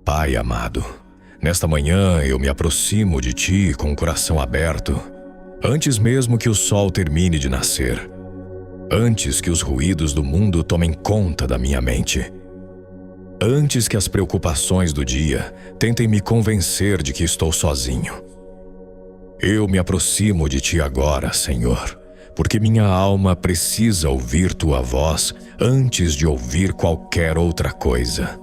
Pai amado, nesta manhã eu me aproximo de Ti com o coração aberto, antes mesmo que o sol termine de nascer, antes que os ruídos do mundo tomem conta da minha mente, antes que as preocupações do dia tentem me convencer de que estou sozinho. Eu me aproximo de Ti agora, Senhor, porque minha alma precisa ouvir Tua voz antes de ouvir qualquer outra coisa.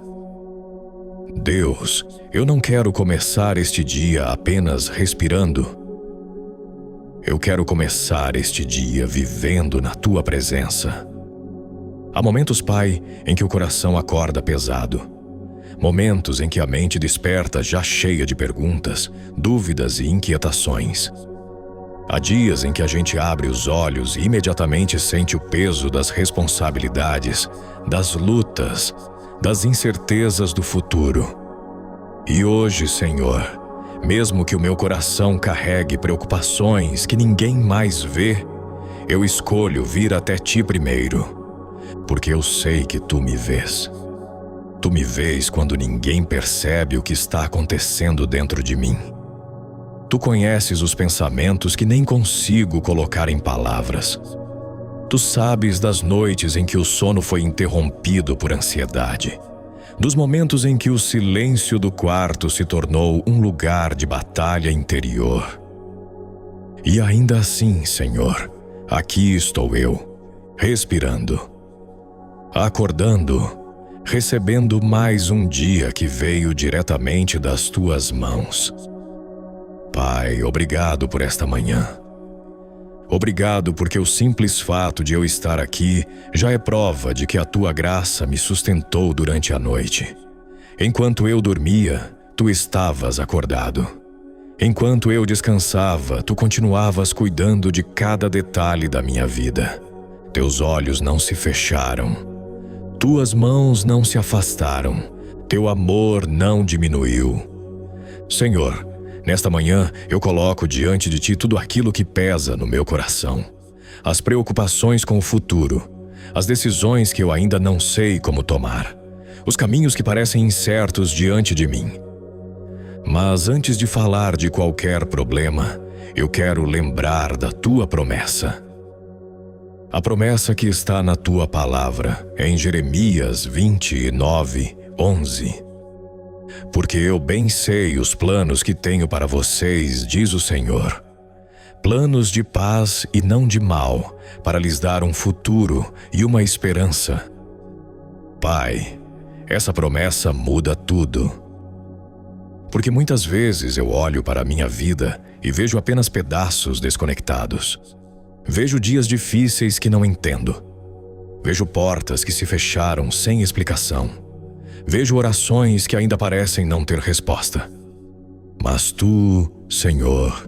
Deus, eu não quero começar este dia apenas respirando. Eu quero começar este dia vivendo na Tua presença. Há momentos, Pai, em que o coração acorda pesado. Momentos em que a mente desperta já cheia de perguntas, dúvidas e inquietações. Há dias em que a gente abre os olhos e imediatamente sente o peso das responsabilidades, das lutas, das incertezas do futuro. E hoje, Senhor, mesmo que o meu coração carregue preocupações que ninguém mais vê, eu escolho vir até Ti primeiro, porque eu sei que Tu me vês. Tu me vês quando ninguém percebe o que está acontecendo dentro de mim. Tu conheces os pensamentos que nem consigo colocar em palavras. Tu sabes das noites em que o sono foi interrompido por ansiedade, dos momentos em que o silêncio do quarto se tornou um lugar de batalha interior. E ainda assim, Senhor, aqui estou eu, respirando, acordando, recebendo mais um dia que veio diretamente das Tuas mãos. Pai, obrigado por esta manhã. Obrigado porque o simples fato de eu estar aqui já é prova de que a Tua graça me sustentou durante a noite. Enquanto eu dormia, Tu estavas acordado. Enquanto eu descansava, Tu continuavas cuidando de cada detalhe da minha vida. Teus olhos não se fecharam. Tuas mãos não se afastaram. Teu amor não diminuiu. Senhor, nesta manhã, eu coloco diante de Ti tudo aquilo que pesa no meu coração. As preocupações com o futuro, as decisões que eu ainda não sei como tomar, os caminhos que parecem incertos diante de mim. Mas antes de falar de qualquer problema, eu quero lembrar da Tua promessa. A promessa que está na Tua palavra, em Jeremias 29:11. Porque eu bem sei os planos que tenho para vocês, diz o Senhor. Planos de paz e não de mal, para lhes dar um futuro e uma esperança. Pai, essa promessa muda tudo. Porque muitas vezes eu olho para a minha vida e vejo apenas pedaços desconectados. Vejo dias difíceis que não entendo. Vejo portas que se fecharam sem explicação. Vejo orações que ainda parecem não ter resposta. Mas Tu, Senhor,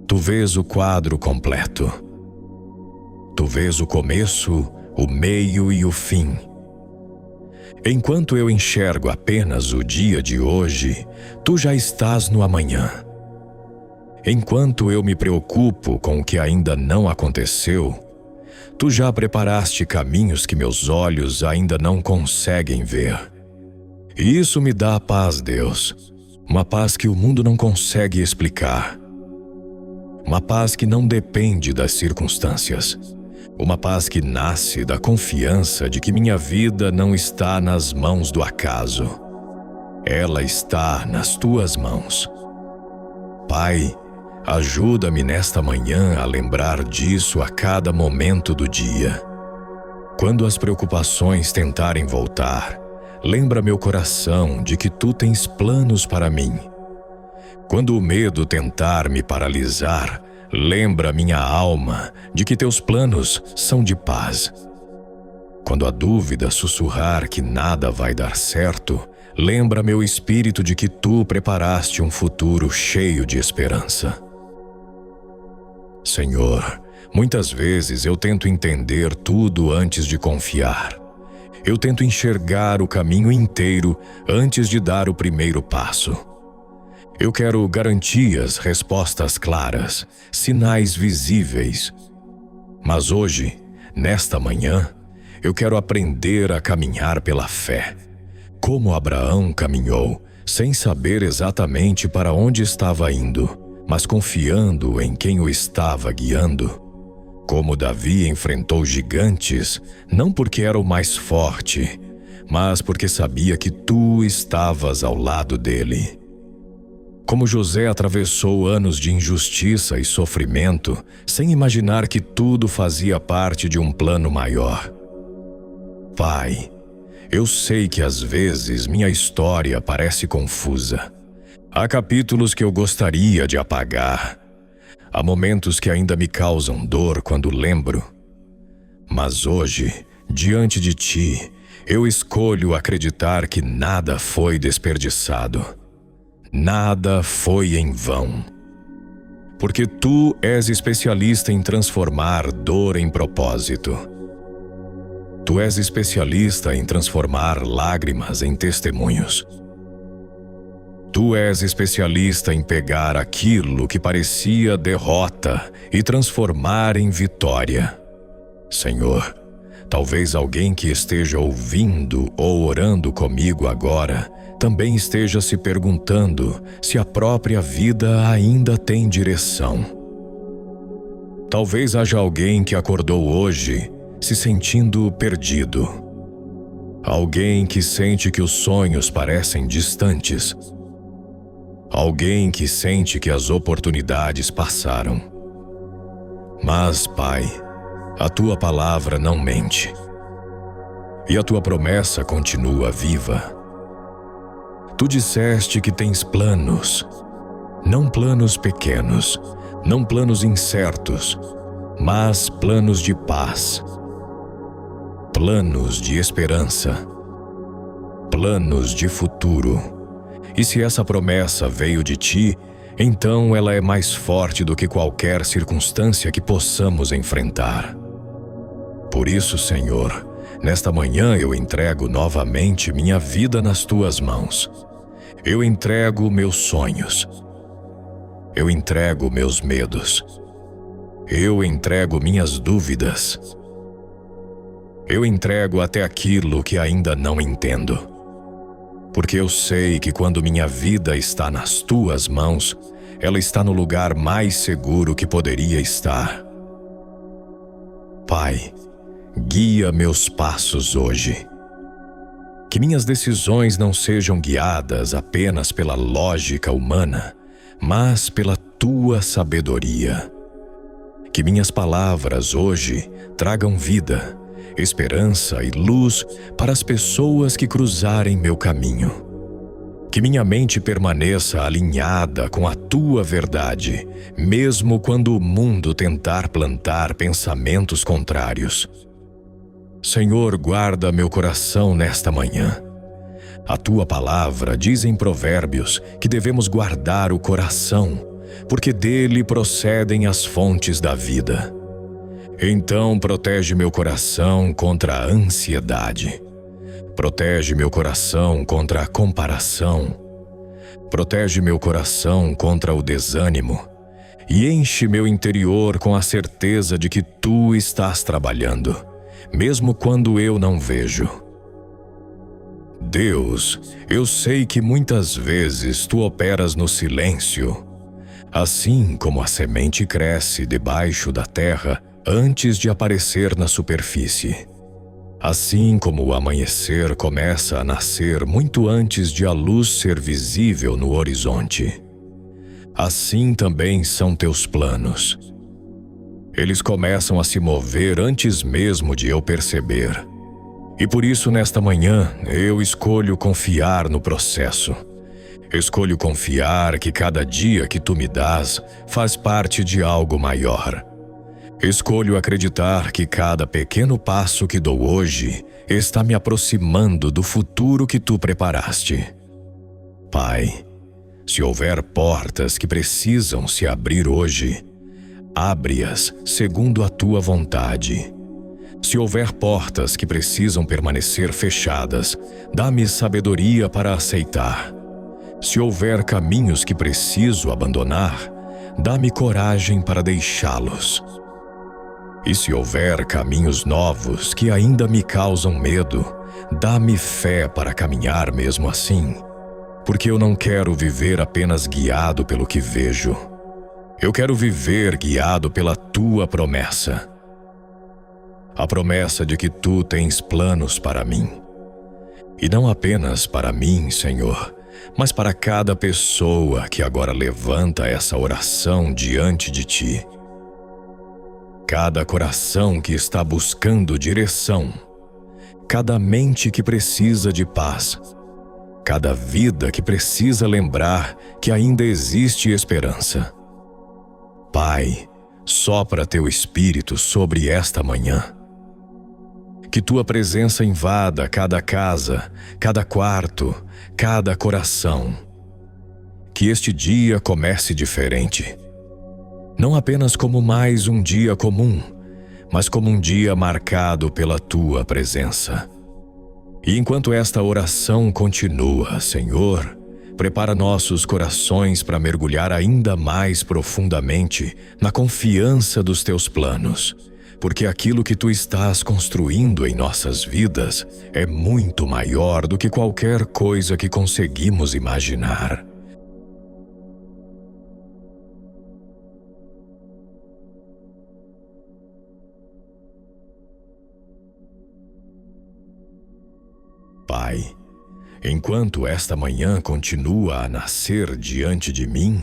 Tu vês o quadro completo. Tu vês o começo, o meio e o fim. Enquanto eu enxergo apenas o dia de hoje, Tu já estás no amanhã. Enquanto eu me preocupo com o que ainda não aconteceu, Tu já preparaste caminhos que meus olhos ainda não conseguem ver. E isso me dá paz, Deus. Uma paz que o mundo não consegue explicar. Uma paz que não depende das circunstâncias. Uma paz que nasce da confiança de que minha vida não está nas mãos do acaso. Ela está nas Tuas mãos. Pai, ajuda-me nesta manhã a lembrar disso a cada momento do dia. Quando as preocupações tentarem voltar, lembra meu coração de que Tu tens planos para mim. Quando o medo tentar me paralisar, lembra minha alma de que Teus planos são de paz. Quando a dúvida sussurrar que nada vai dar certo, lembra meu espírito de que Tu preparaste um futuro cheio de esperança. Senhor, muitas vezes eu tento entender tudo antes de confiar. Eu tento enxergar o caminho inteiro antes de dar o primeiro passo. Eu quero garantias, respostas claras, sinais visíveis. Mas hoje, nesta manhã, eu quero aprender a caminhar pela fé, como Abraão caminhou, sem saber exatamente para onde estava indo, mas confiando em quem o estava guiando. Como Davi enfrentou gigantes, não porque era o mais forte, mas porque sabia que tu estavas ao lado dele. Como José atravessou anos de injustiça e sofrimento, sem imaginar que tudo fazia parte de um plano maior. Pai, eu sei que às vezes minha história parece confusa. Há capítulos que eu gostaria de apagar. Há momentos que ainda me causam dor quando lembro. Mas hoje, diante de ti, eu escolho acreditar que nada foi desperdiçado. Nada foi em vão. Porque tu és especialista em transformar dor em propósito. Tu és especialista em transformar lágrimas em testemunhos. Tu és especialista em pegar aquilo que parecia derrota e transformar em vitória. Senhor, talvez alguém que esteja ouvindo ou orando comigo agora também esteja se perguntando se a própria vida ainda tem direção. Talvez haja alguém que acordou hoje se sentindo perdido. Alguém que sente que os sonhos parecem distantes. Alguém que sente que as oportunidades passaram. Mas, Pai, a tua palavra não mente. E a tua promessa continua viva. Tu disseste que tens planos, não planos pequenos, não planos incertos, mas planos de paz, planos de esperança, planos de futuro. E se essa promessa veio de ti, então ela é mais forte do que qualquer circunstância que possamos enfrentar. Por isso, Senhor, nesta manhã eu entrego novamente minha vida nas tuas mãos. Eu entrego meus sonhos. Eu entrego meus medos. Eu entrego minhas dúvidas. Eu entrego até aquilo que ainda não entendo. Porque eu sei que quando minha vida está nas tuas mãos, ela está no lugar mais seguro que poderia estar. Pai, guia meus passos hoje. Que minhas decisões não sejam guiadas apenas pela lógica humana, mas pela tua sabedoria. Que minhas palavras hoje tragam vida, esperança e luz para as pessoas que cruzarem meu caminho. Que minha mente permaneça alinhada com a tua verdade, mesmo quando o mundo tentar plantar pensamentos contrários. Senhor, guarda meu coração nesta manhã. A tua palavra diz em Provérbios que devemos guardar o coração, porque dele procedem as fontes da vida. Então protege meu coração contra a ansiedade. Protege meu coração contra a comparação. Protege meu coração contra o desânimo. E enche meu interior com a certeza de que tu estás trabalhando, mesmo quando eu não vejo. Deus, eu sei que muitas vezes tu operas no silêncio. Assim como a semente cresce debaixo da terra antes de aparecer na superfície. Assim como o amanhecer começa a nascer muito antes de a luz ser visível no horizonte. Assim também são teus planos. Eles começam a se mover antes mesmo de eu perceber. E por isso, nesta manhã, eu escolho confiar no processo. Escolho confiar que cada dia que tu me dás faz parte de algo maior. Escolho acreditar que cada pequeno passo que dou hoje está me aproximando do futuro que tu preparaste. Pai, se houver portas que precisam se abrir hoje, abre-as segundo a tua vontade. Se houver portas que precisam permanecer fechadas, dá-me sabedoria para aceitar. Se houver caminhos que preciso abandonar, dá-me coragem para deixá-los. E se houver caminhos novos que ainda me causam medo, dá-me fé para caminhar mesmo assim, porque eu não quero viver apenas guiado pelo que vejo. Eu quero viver guiado pela tua promessa. A promessa de que tu tens planos para mim. E não apenas para mim, Senhor, mas para cada pessoa que agora levanta essa oração diante de ti. Cada coração que está buscando direção, cada mente que precisa de paz, cada vida que precisa lembrar que ainda existe esperança. Pai, sopra teu Espírito sobre esta manhã. Que tua presença invada cada casa, cada quarto, cada coração. Que este dia comece diferente. Não apenas como mais um dia comum, mas como um dia marcado pela tua presença. E enquanto esta oração continua, Senhor, prepara nossos corações para mergulhar ainda mais profundamente na confiança dos teus planos, porque aquilo que tu estás construindo em nossas vidas é muito maior do que qualquer coisa que conseguimos imaginar. Pai, enquanto esta manhã continua a nascer diante de mim,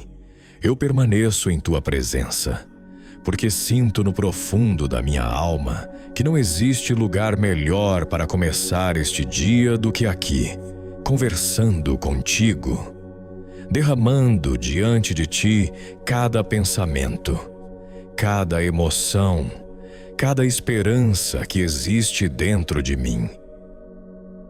eu permaneço em tua presença, porque sinto no profundo da minha alma que não existe lugar melhor para começar este dia do que aqui, conversando contigo, derramando diante de ti cada pensamento, cada emoção, cada esperança que existe dentro de mim.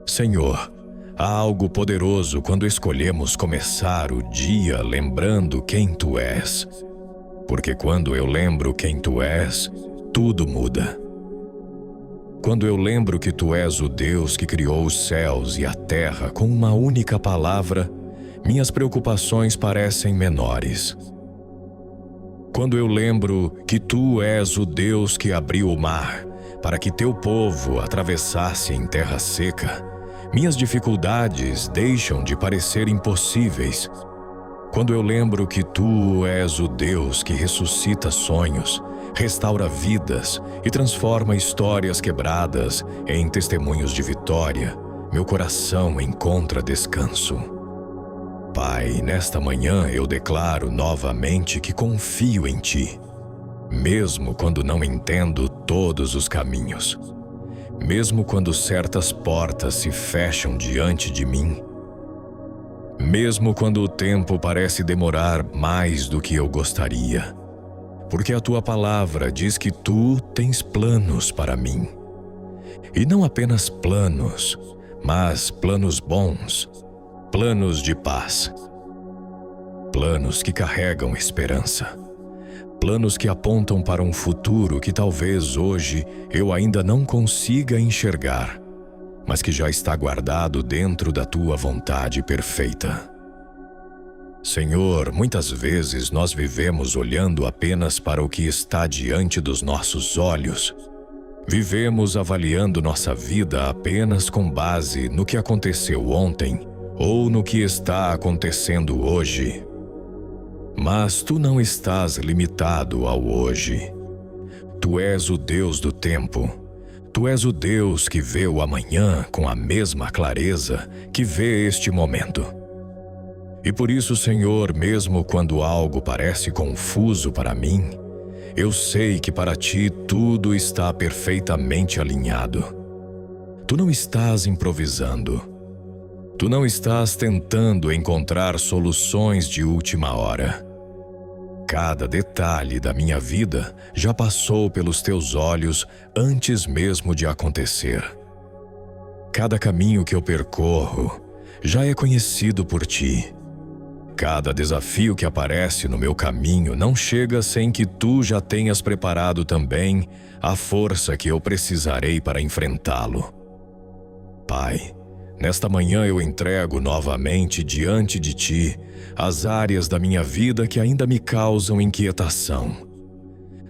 Senhor, há algo poderoso quando escolhemos começar o dia lembrando quem tu és. Porque quando eu lembro quem tu és, tudo muda. Quando eu lembro que tu és o Deus que criou os céus e a terra com uma única palavra, minhas preocupações parecem menores. Quando eu lembro que tu és o Deus que abriu o mar para que teu povo atravessasse em terra seca, minhas dificuldades deixam de parecer impossíveis. Quando eu lembro que tu és o Deus que ressuscita sonhos, restaura vidas e transforma histórias quebradas em testemunhos de vitória, meu coração encontra descanso. Pai, nesta manhã eu declaro novamente que confio em ti, mesmo quando não entendo todos os caminhos. Mesmo quando certas portas se fecham diante de mim, mesmo quando o tempo parece demorar mais do que eu gostaria, porque a tua palavra diz que tu tens planos para mim. E não apenas planos, mas planos bons, planos de paz, planos que carregam esperança. Planos que apontam para um futuro que talvez hoje eu ainda não consiga enxergar, mas que já está guardado dentro da tua vontade perfeita. Senhor, muitas vezes nós vivemos olhando apenas para o que está diante dos nossos olhos. Vivemos avaliando nossa vida apenas com base no que aconteceu ontem ou no que está acontecendo hoje. Mas tu não estás limitado ao hoje. Tu és o Deus do tempo. Tu és o Deus que vê o amanhã com a mesma clareza que vê este momento. E por isso, Senhor, mesmo quando algo parece confuso para mim, eu sei que para ti tudo está perfeitamente alinhado. Tu não estás improvisando. Tu não estás tentando encontrar soluções de última hora. Cada detalhe da minha vida já passou pelos teus olhos antes mesmo de acontecer. Cada caminho que eu percorro já é conhecido por ti. Cada desafio que aparece no meu caminho não chega sem que tu já tenhas preparado também a força que eu precisarei para enfrentá-lo. Pai, nesta manhã eu entrego novamente diante de ti as áreas da minha vida que ainda me causam inquietação.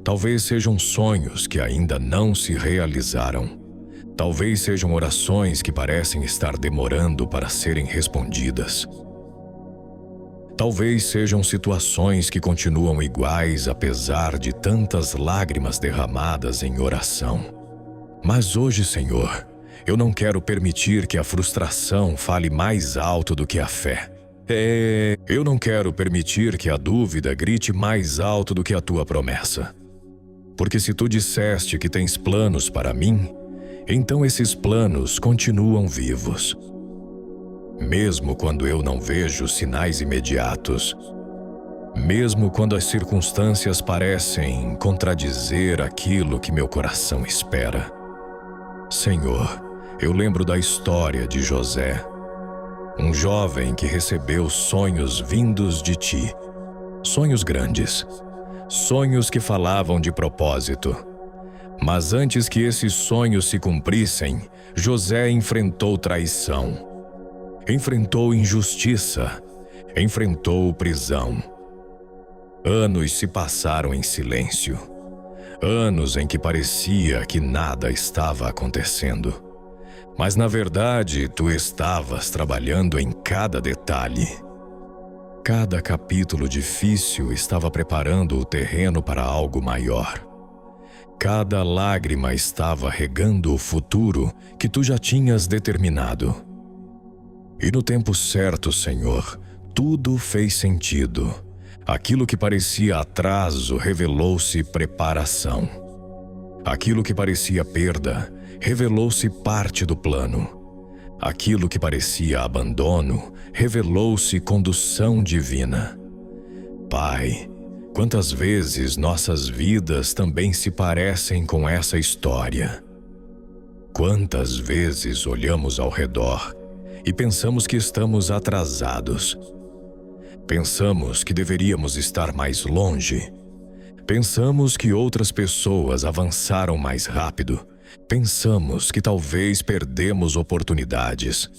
Talvez sejam sonhos que ainda não se realizaram. Talvez sejam orações que parecem estar demorando para serem respondidas. Talvez sejam situações que continuam iguais apesar de tantas lágrimas derramadas em oração. Mas hoje, Senhor, eu não quero permitir que a frustração fale mais alto do que a fé. Eu não quero permitir que a dúvida grite mais alto do que a tua promessa. Porque se tu disseste que tens planos para mim, então esses planos continuam vivos. Mesmo quando eu não vejo sinais imediatos, mesmo quando as circunstâncias parecem contradizer aquilo que meu coração espera. Senhor, eu lembro da história de José, um jovem que recebeu sonhos vindos de ti, sonhos grandes, sonhos que falavam de propósito. Mas antes que esses sonhos se cumprissem, José enfrentou traição, enfrentou injustiça, enfrentou prisão. Anos se passaram em silêncio, anos em que parecia que nada estava acontecendo. Mas na verdade, tu estavas trabalhando em cada detalhe. Cada capítulo difícil estava preparando o terreno para algo maior. Cada lágrima estava regando o futuro que tu já tinhas determinado. E no tempo certo, Senhor, tudo fez sentido. Aquilo que parecia atraso revelou-se preparação. Aquilo que parecia perda revelou-se parte do plano. Aquilo que parecia abandono revelou-se condução divina. Pai, quantas vezes nossas vidas também se parecem com essa história? Quantas vezes olhamos ao redor e pensamos que estamos atrasados? Pensamos que deveríamos estar mais longe. Pensamos que outras pessoas avançaram mais rápido. Pensamos que talvez perdemos oportunidades.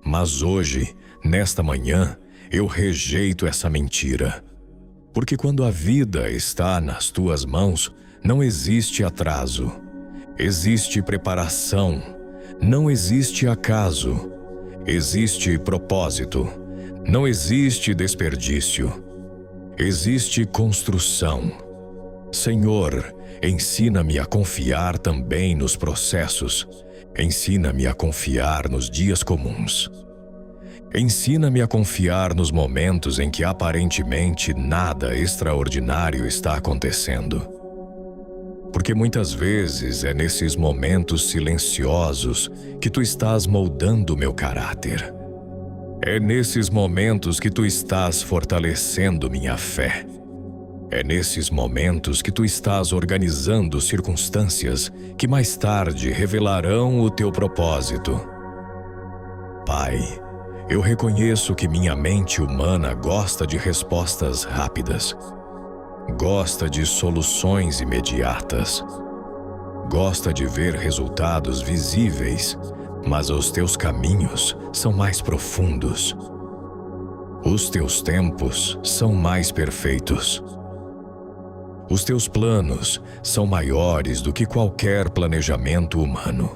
Mas hoje, nesta manhã, eu rejeito essa mentira. Porque quando a vida está nas tuas mãos, não existe atraso. Existe preparação. Não existe acaso. Existe propósito. Não existe desperdício. Existe construção. Senhor, ensina-me a confiar também nos processos. Ensina-me a confiar nos dias comuns. Ensina-me a confiar nos momentos em que aparentemente nada extraordinário está acontecendo. Porque muitas vezes é nesses momentos silenciosos que tu estás moldando meu caráter. É nesses momentos que tu estás fortalecendo minha fé. É nesses momentos que tu estás organizando circunstâncias que mais tarde revelarão o teu propósito. Pai, eu reconheço que minha mente humana gosta de respostas rápidas, gosta de soluções imediatas, gosta de ver resultados visíveis, mas os teus caminhos são mais profundos. Os teus tempos são mais perfeitos. Os teus planos são maiores do que qualquer planejamento humano.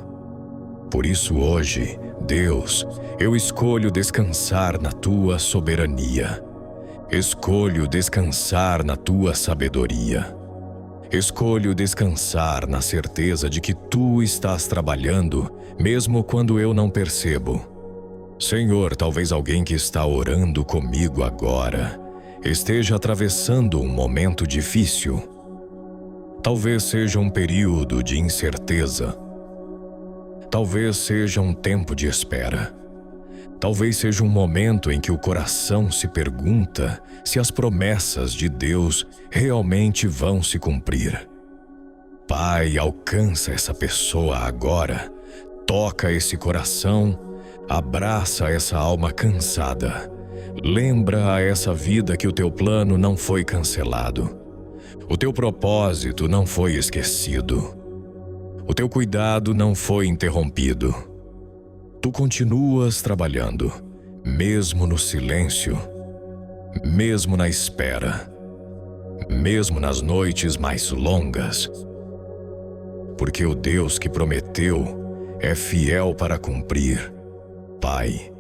Por isso hoje, Deus, eu escolho descansar na tua soberania. Escolho descansar na tua sabedoria. Escolho descansar na certeza de que tu estás trabalhando, mesmo quando eu não percebo. Senhor, talvez alguém que está orando comigo agora esteja atravessando um momento difícil. Talvez seja um período de incerteza. Talvez seja um tempo de espera. Talvez seja um momento em que o coração se pergunta se as promessas de Deus realmente vão se cumprir. Pai, alcança essa pessoa agora. Toca esse coração. Abraça essa alma cansada. Lembra a essa vida que o teu plano não foi cancelado. O teu propósito não foi esquecido. O teu cuidado não foi interrompido. Tu continuas trabalhando, mesmo no silêncio, mesmo na espera, mesmo nas noites mais longas. Porque o Deus que prometeu é fiel para cumprir. Pai,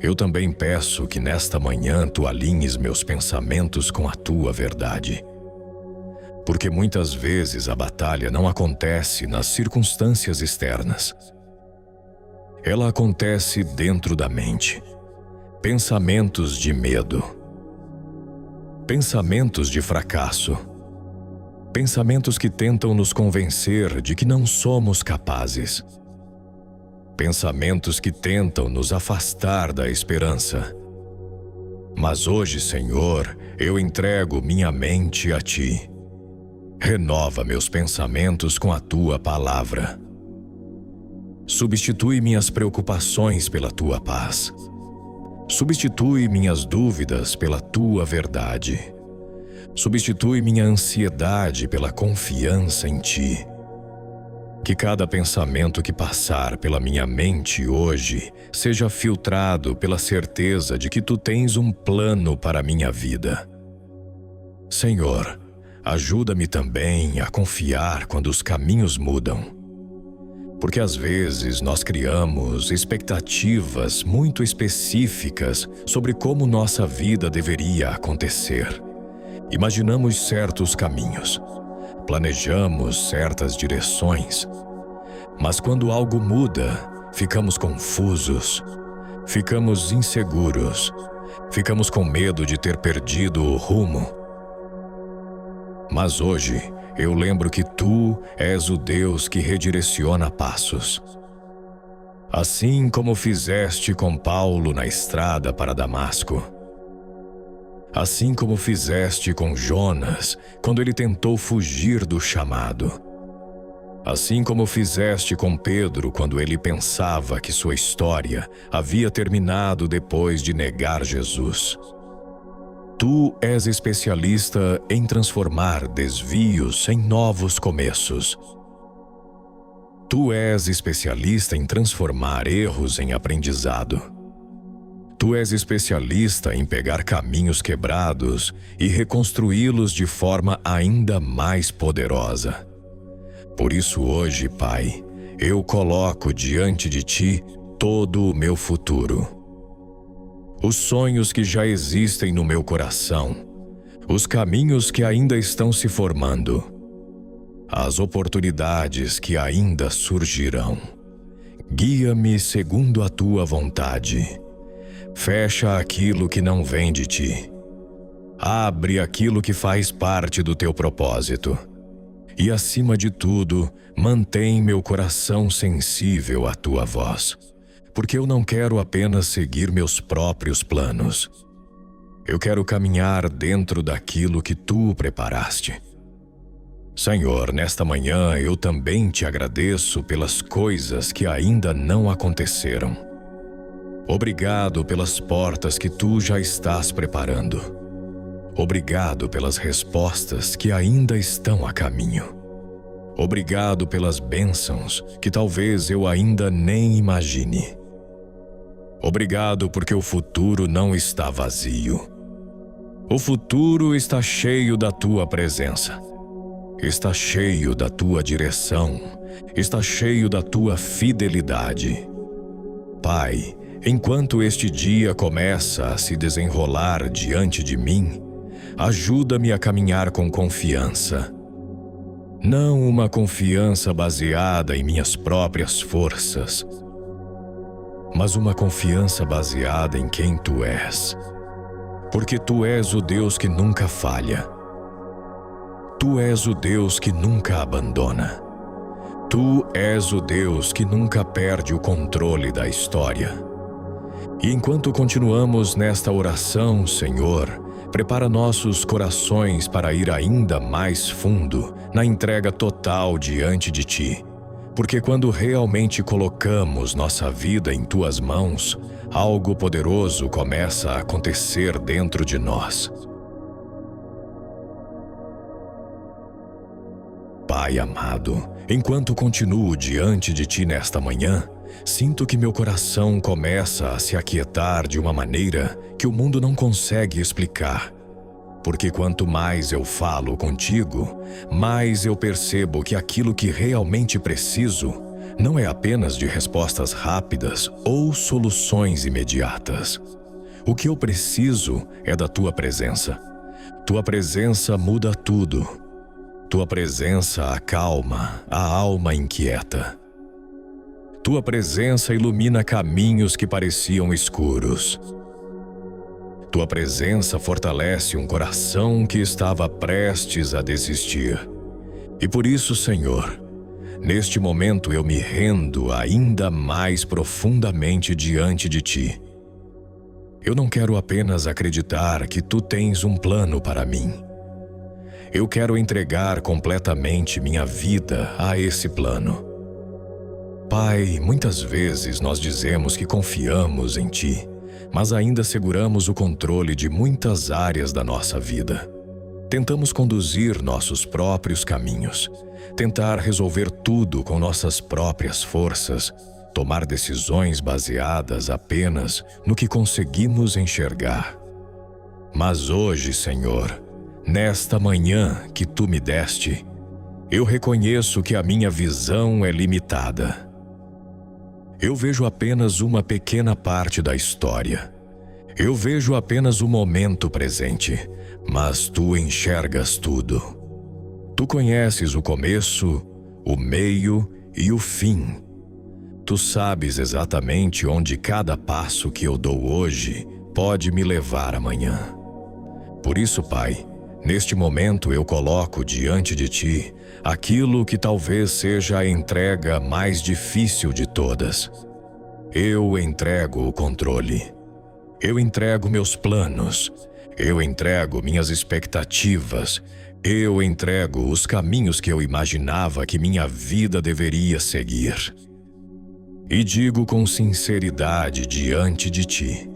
eu também peço que nesta manhã Tu alinhes meus pensamentos com a Tua verdade. Porque muitas vezes a batalha não acontece nas circunstâncias externas. Ela acontece dentro da mente. Pensamentos de medo. Pensamentos de fracasso. Pensamentos que tentam nos convencer de que não somos capazes. Pensamentos que tentam nos afastar da esperança. Mas hoje, Senhor, eu entrego minha mente a Ti. Renova meus pensamentos com a Tua palavra. Substitui minhas preocupações pela Tua paz. Substitui minhas dúvidas pela Tua verdade. Substitui minha ansiedade pela confiança em Ti. Que cada pensamento que passar pela minha mente hoje seja filtrado pela certeza de que Tu tens um plano para a minha vida. Senhor, ajuda-me também a confiar quando os caminhos mudam. Porque às vezes nós criamos expectativas muito específicas sobre como nossa vida deveria acontecer. Imaginamos certos caminhos, planejamos certas direções, mas quando algo muda, ficamos confusos, ficamos inseguros, ficamos com medo de ter perdido o rumo. Mas hoje, eu lembro que Tu és o Deus que redireciona passos. Assim como fizeste com Paulo na estrada para Damasco. Assim como fizeste com Jonas, quando ele tentou fugir do chamado. Assim como fizeste com Pedro, quando ele pensava que sua história havia terminado depois de negar Jesus. Tu és especialista em transformar desvios em novos começos. Tu és especialista em transformar erros em aprendizado. Tu és especialista em pegar caminhos quebrados e reconstruí-los de forma ainda mais poderosa. Por isso hoje, Pai, eu coloco diante de Ti todo o meu futuro. Os sonhos que já existem no meu coração, os caminhos que ainda estão se formando, as oportunidades que ainda surgirão. Guia-me segundo a Tua vontade. Fecha aquilo que não vem de Ti. Abre aquilo que faz parte do Teu propósito. E, acima de tudo, mantém meu coração sensível à Tua voz. Porque eu não quero apenas seguir meus próprios planos. Eu quero caminhar dentro daquilo que Tu preparaste. Senhor, nesta manhã eu também Te agradeço pelas coisas que ainda não aconteceram. Obrigado pelas portas que Tu já estás preparando. Obrigado pelas respostas que ainda estão a caminho. Obrigado pelas bênçãos que talvez eu ainda nem imagine. Obrigado porque o futuro não está vazio. O futuro está cheio da Tua presença. Está cheio da Tua direção. Está cheio da Tua fidelidade. Pai, enquanto este dia começa a se desenrolar diante de mim, ajuda-me a caminhar com confiança. Não uma confiança baseada em minhas próprias forças, mas uma confiança baseada em quem Tu és. Porque Tu és o Deus que nunca falha. Tu és o Deus que nunca abandona. Tu és o Deus que nunca perde o controle da história. E enquanto continuamos nesta oração, Senhor, prepara nossos corações para ir ainda mais fundo na entrega total diante de Ti. Porque quando realmente colocamos nossa vida em Tuas mãos, algo poderoso começa a acontecer dentro de nós. Pai amado, enquanto continuo diante de Ti nesta manhã, sinto que meu coração começa a se aquietar de uma maneira que o mundo não consegue explicar. Porque quanto mais eu falo contigo, mais eu percebo que aquilo que realmente preciso não é apenas de respostas rápidas ou soluções imediatas. O que eu preciso é da tua presença. Tua presença muda tudo. Tua presença acalma a alma inquieta. Tua presença ilumina caminhos que pareciam escuros. Tua presença fortalece um coração que estava prestes a desistir. E por isso, Senhor, neste momento eu me rendo ainda mais profundamente diante de Ti. Eu não quero apenas acreditar que Tu tens um plano para mim. Eu quero entregar completamente minha vida a esse plano. Pai, muitas vezes nós dizemos que confiamos em Ti, mas ainda seguramos o controle de muitas áreas da nossa vida. Tentamos conduzir nossos próprios caminhos, tentar resolver tudo com nossas próprias forças, tomar decisões baseadas apenas no que conseguimos enxergar. Mas hoje, Senhor, nesta manhã que Tu me deste, eu reconheço que a minha visão é limitada. Eu vejo apenas uma pequena parte da história. Eu vejo apenas o momento presente, mas Tu enxergas tudo. Tu conheces o começo, o meio e o fim. Tu sabes exatamente onde cada passo que eu dou hoje pode me levar amanhã. Por isso, Pai, neste momento eu coloco diante de Ti aquilo que talvez seja a entrega mais difícil de todas. Eu entrego o controle. Eu entrego meus planos. Eu entrego minhas expectativas. Eu entrego os caminhos que eu imaginava que minha vida deveria seguir. E digo com sinceridade diante de Ti: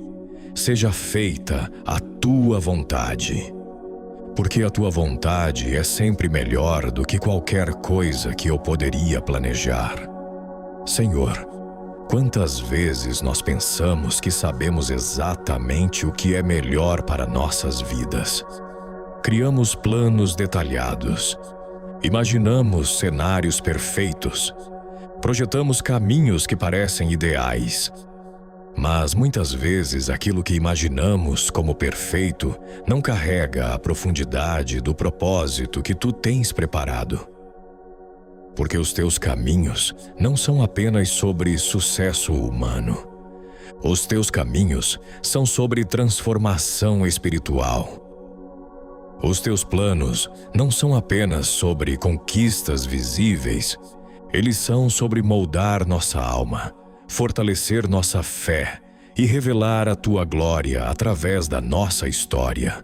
seja feita a Tua vontade. Porque a Tua vontade é sempre melhor do que qualquer coisa que eu poderia planejar. Senhor, quantas vezes nós pensamos que sabemos exatamente o que é melhor para nossas vidas? Criamos planos detalhados. Imaginamos cenários perfeitos. Projetamos caminhos que parecem ideais. Mas muitas vezes aquilo que imaginamos como perfeito não carrega a profundidade do propósito que Tu tens preparado. Porque os Teus caminhos não são apenas sobre sucesso humano. Os Teus caminhos são sobre transformação espiritual. Os Teus planos não são apenas sobre conquistas visíveis. Eles são sobre moldar nossa alma, fortalecer nossa fé e revelar a Tua glória através da nossa história.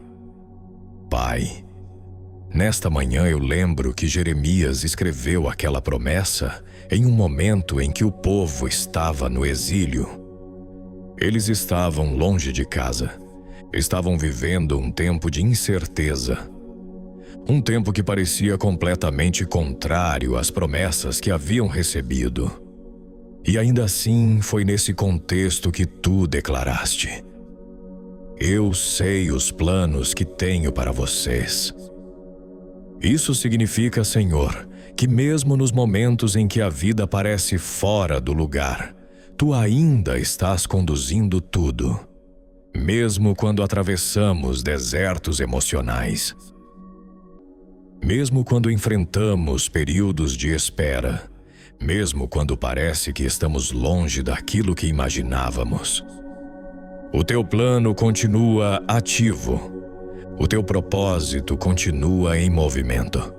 Pai, nesta manhã eu lembro que Jeremias escreveu aquela promessa em um momento em que o povo estava no exílio. Eles estavam longe de casa, estavam vivendo um tempo de incerteza. Um tempo que parecia completamente contrário às promessas que haviam recebido. E ainda assim foi nesse contexto que Tu declaraste: eu sei os planos que tenho para vocês. Isso significa, Senhor, que mesmo nos momentos em que a vida parece fora do lugar, Tu ainda estás conduzindo tudo. Mesmo quando atravessamos desertos emocionais. Mesmo quando enfrentamos períodos de espera. Mesmo quando parece que estamos longe daquilo que imaginávamos. O Teu plano continua ativo. O Teu propósito continua em movimento.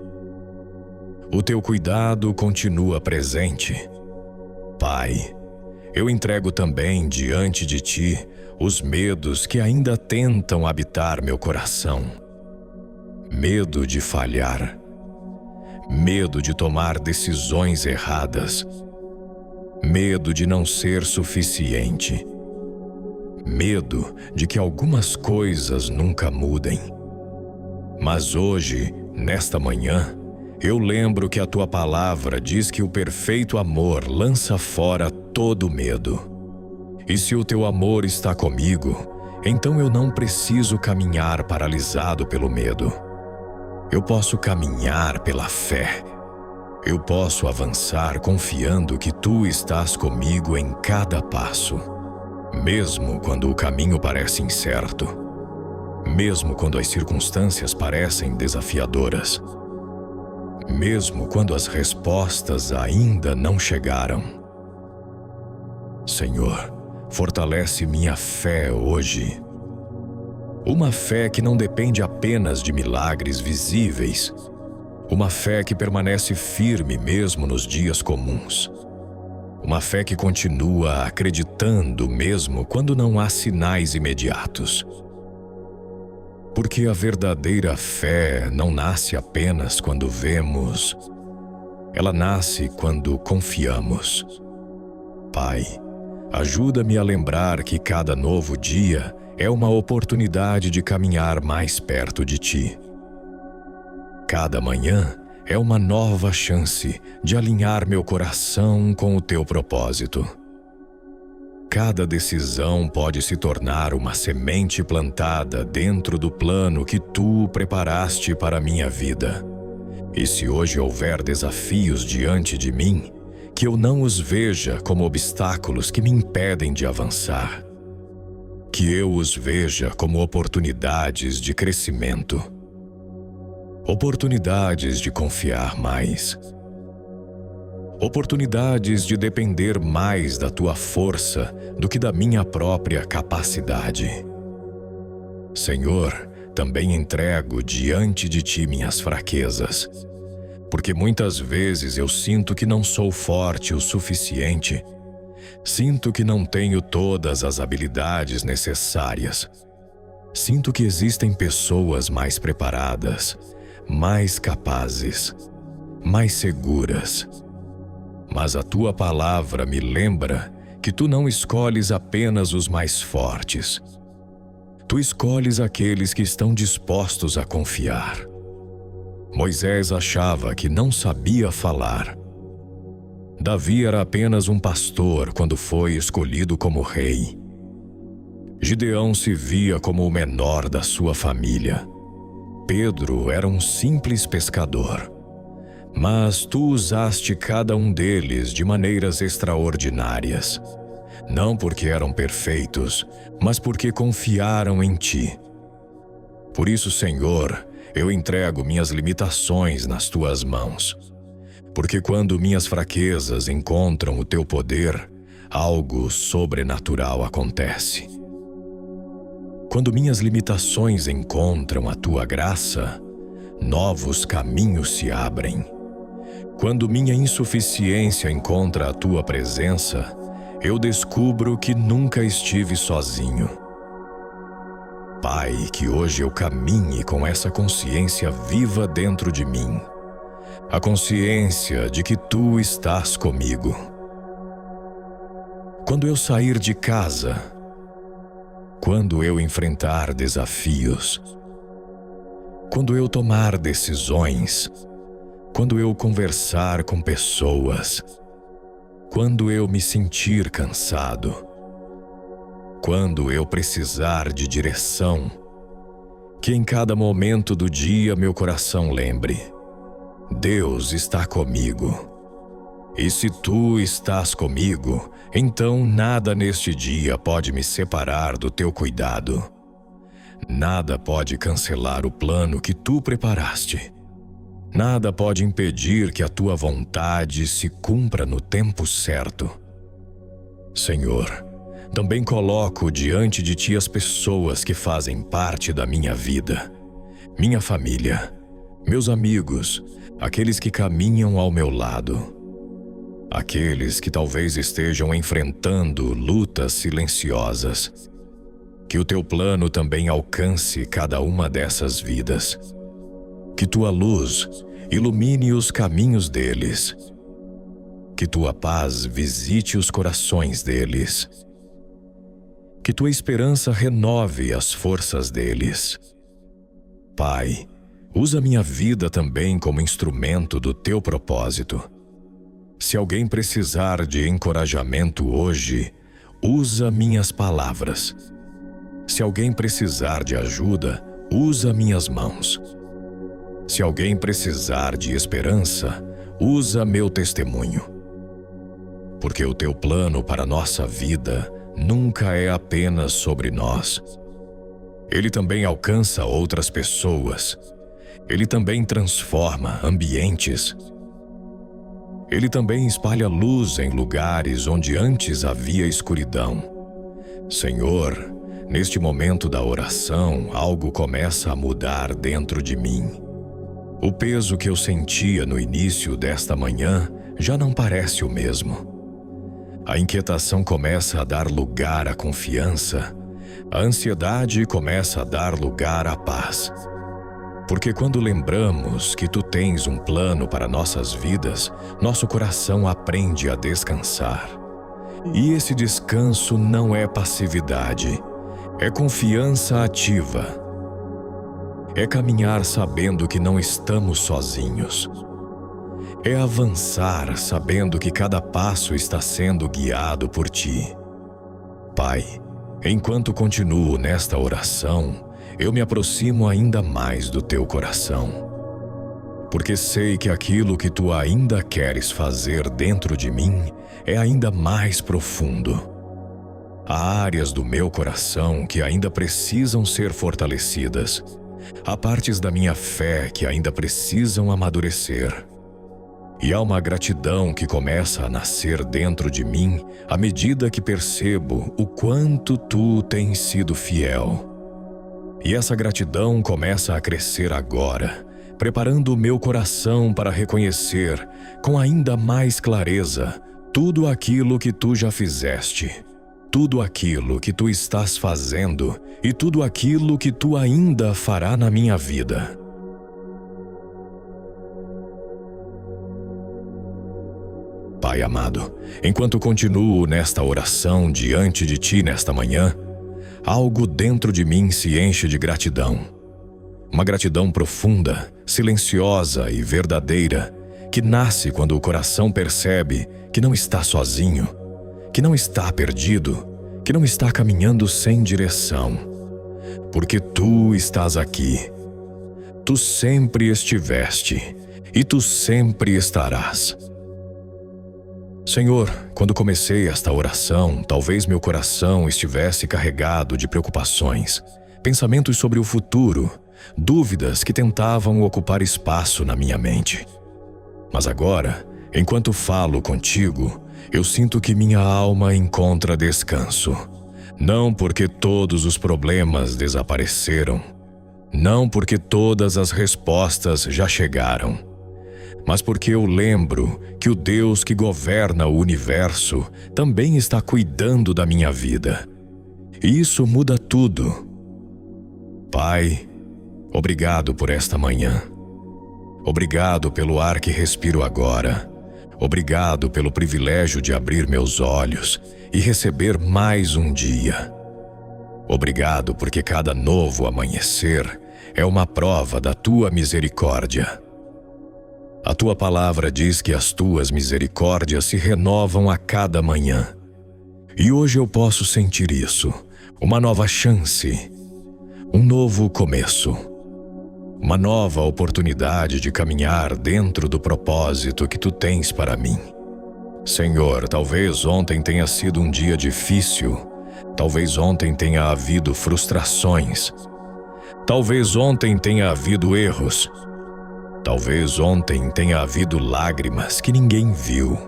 O Teu cuidado continua presente. Pai, eu entrego também diante de Ti os medos que ainda tentam habitar meu coração. Medo de falhar. Medo de tomar decisões erradas. Medo de não ser suficiente. Medo de que algumas coisas nunca mudem. Mas hoje, nesta manhã, eu lembro que a Tua palavra diz que o perfeito amor lança fora todo medo. E se o Teu amor está comigo, então eu não preciso caminhar paralisado pelo medo. Eu posso caminhar pela fé. Eu posso avançar confiando que Tu estás comigo em cada passo, mesmo quando o caminho parece incerto, mesmo quando as circunstâncias parecem desafiadoras, mesmo quando as respostas ainda não chegaram. Senhor, fortalece minha fé hoje. Uma fé que não depende apenas de milagres visíveis. Uma fé que permanece firme mesmo nos dias comuns. Uma fé que continua acreditando mesmo quando não há sinais imediatos. Porque a verdadeira fé não nasce apenas quando vemos. Ela nasce quando confiamos. Pai, ajuda-me a lembrar que cada novo dia é uma oportunidade de caminhar mais perto de Ti. Cada manhã é uma nova chance de alinhar meu coração com o Teu propósito. Cada decisão pode se tornar uma semente plantada dentro do plano que Tu preparaste para a minha vida. E se hoje houver desafios diante de mim, que eu não os veja como obstáculos que me impedem de avançar. Que eu os veja como oportunidades de crescimento. Oportunidades de confiar mais. Oportunidades de depender mais da Tua força do que da minha própria capacidade. Senhor, também entrego diante de Ti minhas fraquezas, porque muitas vezes eu sinto que não sou forte o suficiente. Sinto que não tenho todas as habilidades necessárias. Sinto que existem pessoas mais preparadas, mais capazes, mais seguras. Mas a Tua palavra me lembra que Tu não escolhes apenas os mais fortes. Tu escolhes aqueles que estão dispostos a confiar. Moisés achava que não sabia falar. Davi era apenas um pastor quando foi escolhido como rei. Gideão se via como o menor da sua família. Pedro era um simples pescador. Mas Tu usaste cada um deles de maneiras extraordinárias. Não porque eram perfeitos, mas porque confiaram em Ti. Por isso, Senhor, eu entrego minhas limitações nas Tuas mãos. Porque quando minhas fraquezas encontram o Teu poder, algo sobrenatural acontece. Quando minhas limitações encontram a Tua graça, novos caminhos se abrem. Quando minha insuficiência encontra a Tua presença, eu descubro que nunca estive sozinho. Pai, que hoje eu caminhe com essa consciência viva dentro de mim. A consciência de que Tu estás comigo. Quando eu sair de casa, quando eu enfrentar desafios, quando eu tomar decisões, quando eu conversar com pessoas, quando eu me sentir cansado, quando eu precisar de direção, que em cada momento do dia meu coração lembre: Deus está comigo. E se Tu estás comigo, então nada neste dia pode me separar do Teu cuidado. Nada pode cancelar o plano que Tu preparaste. Nada pode impedir que a Tua vontade se cumpra no tempo certo. Senhor, também coloco diante de Ti as pessoas que fazem parte da minha vida, minha família, meus amigos, aqueles que caminham ao meu lado. Aqueles que talvez estejam enfrentando lutas silenciosas. Que o Teu plano também alcance cada uma dessas vidas. Que Tua luz ilumine os caminhos deles. Que Tua paz visite os corações deles. Que Tua esperança renove as forças deles. Pai, usa minha vida também como instrumento do Teu propósito. Se alguém precisar de encorajamento hoje, usa minhas palavras. Se alguém precisar de ajuda, usa minhas mãos. Se alguém precisar de esperança, usa meu testemunho. Porque o teu plano para nossa vida nunca é apenas sobre nós. Ele também alcança outras pessoas. Ele também transforma ambientes. Ele também espalha luz em lugares onde antes havia escuridão. Senhor, neste momento da oração, algo começa a mudar dentro de mim. O peso que eu sentia no início desta manhã já não parece o mesmo. A inquietação começa a dar lugar à confiança. A ansiedade começa a dar lugar à paz. Porque quando lembramos que Tu tens um plano para nossas vidas, nosso coração aprende a descansar. E esse descanso não é passividade, é confiança ativa. É caminhar sabendo que não estamos sozinhos. É avançar sabendo que cada passo está sendo guiado por Ti. Pai, enquanto continuo nesta oração, eu me aproximo ainda mais do Teu coração. Porque sei que aquilo que Tu ainda queres fazer dentro de mim é ainda mais profundo. Há áreas do meu coração que ainda precisam ser fortalecidas. Há partes da minha fé que ainda precisam amadurecer. E há uma gratidão que começa a nascer dentro de mim à medida que percebo o quanto Tu tens sido fiel. E essa gratidão começa a crescer agora, preparando o meu coração para reconhecer, com ainda mais clareza, tudo aquilo que Tu já fizeste, tudo aquilo que Tu estás fazendo e tudo aquilo que Tu ainda fará na minha vida. Pai amado, enquanto continuo nesta oração diante de Ti nesta manhã, algo dentro de mim se enche de gratidão. Uma gratidão profunda, silenciosa e verdadeira, que nasce quando o coração percebe que não está sozinho, que não está perdido, que não está caminhando sem direção. Porque Tu estás aqui. Tu sempre estiveste e Tu sempre estarás. Senhor, quando comecei esta oração, talvez meu coração estivesse carregado de preocupações, pensamentos sobre o futuro, dúvidas que tentavam ocupar espaço na minha mente. Mas agora, enquanto falo contigo, eu sinto que minha alma encontra descanso. Não porque todos os problemas desapareceram, não porque todas as respostas já chegaram, mas porque eu lembro que o Deus que governa o universo também está cuidando da minha vida. E isso muda tudo. Pai, obrigado por esta manhã. Obrigado pelo ar que respiro agora. Obrigado pelo privilégio de abrir meus olhos e receber mais um dia. Obrigado porque cada novo amanhecer é uma prova da Tua misericórdia. A Tua palavra diz que as Tuas misericórdias se renovam a cada manhã. E hoje eu posso sentir isso, uma nova chance, um novo começo, uma nova oportunidade de caminhar dentro do propósito que Tu tens para mim. Senhor, talvez ontem tenha sido um dia difícil, talvez ontem tenha havido frustrações, talvez ontem tenha havido erros, talvez ontem tenha havido lágrimas que ninguém viu.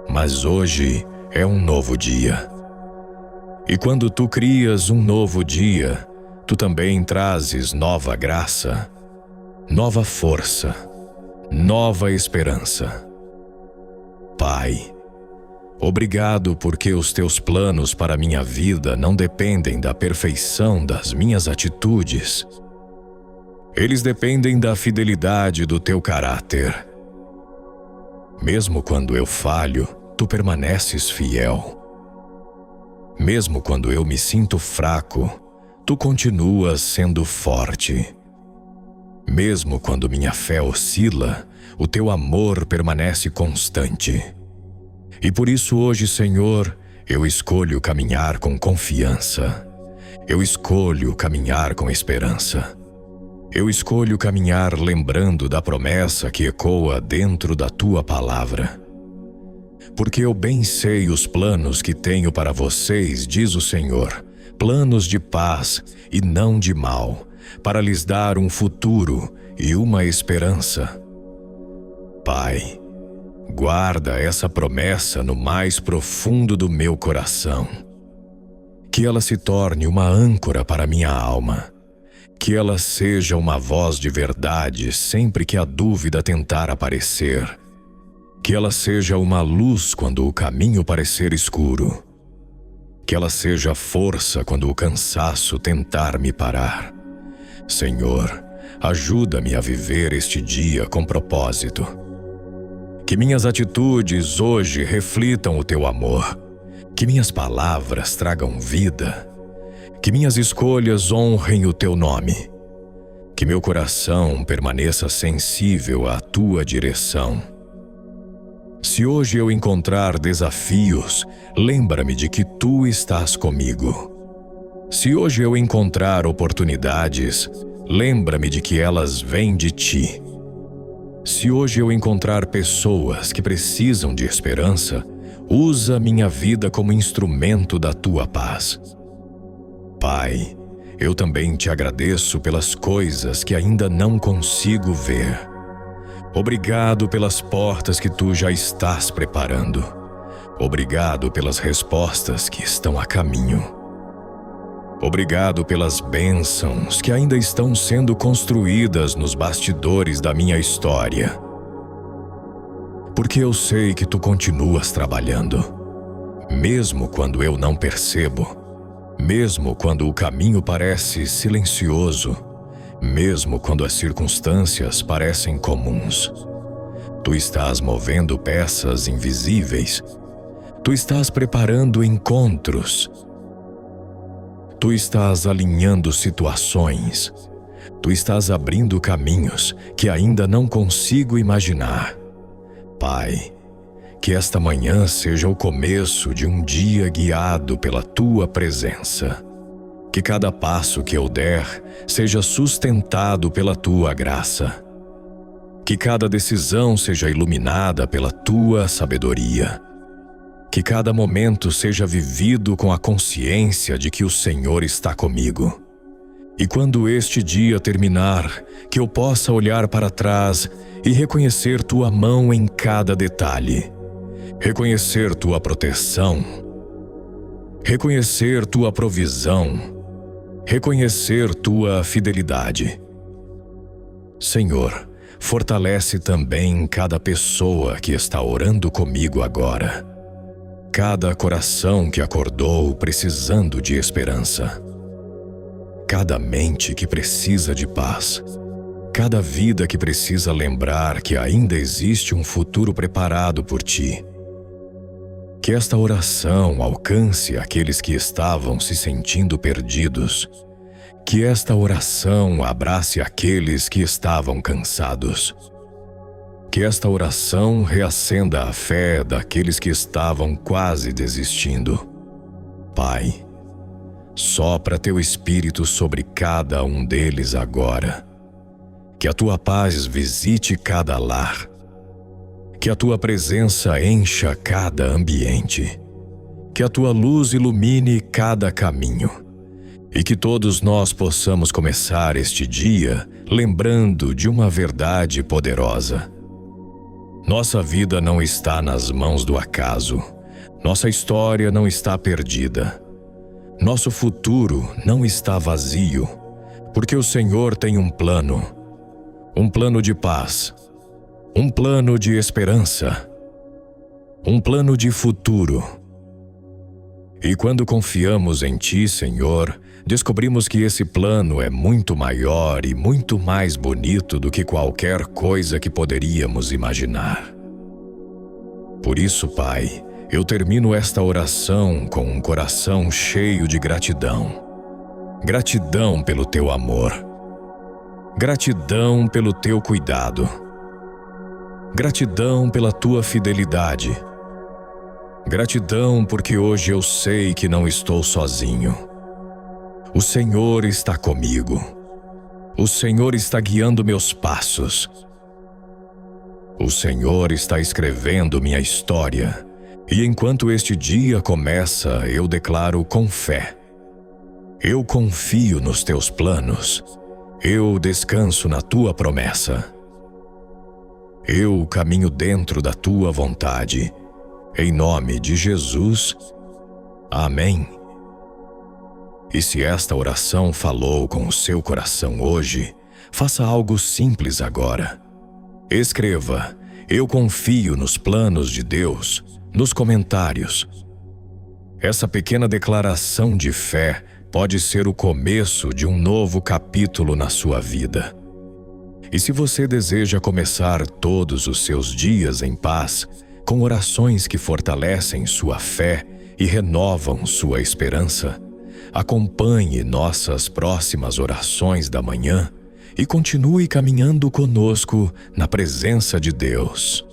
Mas hoje é um novo dia. E quando Tu crias um novo dia, Tu também trazes nova graça, nova força, nova esperança. Pai, obrigado porque os Teus planos para minha vida não dependem da perfeição das minhas atitudes. Eles dependem da fidelidade do Teu caráter. Mesmo quando eu falho, Tu permaneces fiel. Mesmo quando eu me sinto fraco, Tu continuas sendo forte. Mesmo quando minha fé oscila, o Teu amor permanece constante. E por isso hoje, Senhor, eu escolho caminhar com confiança. Eu escolho caminhar com esperança. Eu escolho caminhar lembrando da promessa que ecoa dentro da tua palavra. Porque eu bem sei os planos que tenho para vocês, diz o Senhor, planos de paz e não de mal, para lhes dar um futuro e uma esperança. Pai, guarda essa promessa no mais profundo do meu coração. Que ela se torne uma âncora para minha alma. Que ela seja uma voz de verdade sempre que a dúvida tentar aparecer. Que ela seja uma luz quando o caminho parecer escuro. Que ela seja força quando o cansaço tentar me parar. Senhor, ajuda-me a viver este dia com propósito. Que minhas atitudes hoje reflitam o teu amor. Que minhas palavras tragam vida. Que minhas escolhas honrem o teu nome. Que meu coração permaneça sensível à tua direção. Se hoje eu encontrar desafios, lembra-me de que tu estás comigo. Se hoje eu encontrar oportunidades, lembra-me de que elas vêm de ti. Se hoje eu encontrar pessoas que precisam de esperança, usa minha vida como instrumento da tua paz. Pai, eu também te agradeço pelas coisas que ainda não consigo ver. Obrigado pelas portas que tu já estás preparando. Obrigado pelas respostas que estão a caminho. Obrigado pelas bênçãos que ainda estão sendo construídas nos bastidores da minha história. Porque eu sei que tu continuas trabalhando, mesmo quando eu não percebo. Mesmo quando o caminho parece silencioso, mesmo quando as circunstâncias parecem comuns, tu estás movendo peças invisíveis, tu estás preparando encontros, tu estás alinhando situações, tu estás abrindo caminhos que ainda não consigo imaginar. Pai, que esta manhã seja o começo de um dia guiado pela tua presença. Que cada passo que eu der seja sustentado pela tua graça. Que cada decisão seja iluminada pela tua sabedoria. Que cada momento seja vivido com a consciência de que o Senhor está comigo. E quando este dia terminar, que eu possa olhar para trás e reconhecer tua mão em cada detalhe. Reconhecer tua proteção, reconhecer tua provisão, reconhecer tua fidelidade. Senhor, fortalece também cada pessoa que está orando comigo agora. Cada coração que acordou precisando de esperança. Cada mente que precisa de paz. Cada vida que precisa lembrar que ainda existe um futuro preparado por ti. Que esta oração alcance aqueles que estavam se sentindo perdidos. Que esta oração abrace aqueles que estavam cansados. Que esta oração reacenda a fé daqueles que estavam quase desistindo. Pai, sopra teu Espírito sobre cada um deles agora. Que a tua paz visite cada lar. Que a tua presença encha cada ambiente. Que a tua luz ilumine cada caminho. E que todos nós possamos começar este dia lembrando de uma verdade poderosa. Nossa vida não está nas mãos do acaso. Nossa história não está perdida. Nosso futuro não está vazio, porque o Senhor tem um plano de paz. Um plano de esperança, um plano de futuro. E quando confiamos em Ti, Senhor, descobrimos que esse plano é muito maior e muito mais bonito do que qualquer coisa que poderíamos imaginar. Por isso, Pai, eu termino esta oração com um coração cheio de gratidão. Gratidão pelo Teu amor. Gratidão pelo Teu cuidado. Gratidão pela tua fidelidade. Gratidão porque hoje eu sei que não estou sozinho. O Senhor está comigo. O Senhor está guiando meus passos. O Senhor está escrevendo minha história. E enquanto este dia começa, eu declaro com fé: eu confio nos teus planos. Eu descanso na tua promessa. Eu caminho dentro da tua vontade. Em nome de Jesus. Amém. E se esta oração falou com o seu coração hoje, faça algo simples agora. Escreva: eu confio nos planos de Deus, nos comentários. Essa pequena declaração de fé pode ser o começo de um novo capítulo na sua vida. E se você deseja começar todos os seus dias em paz, com orações que fortalecem sua fé e renovam sua esperança, acompanhe nossas próximas orações da manhã e continue caminhando conosco na presença de Deus.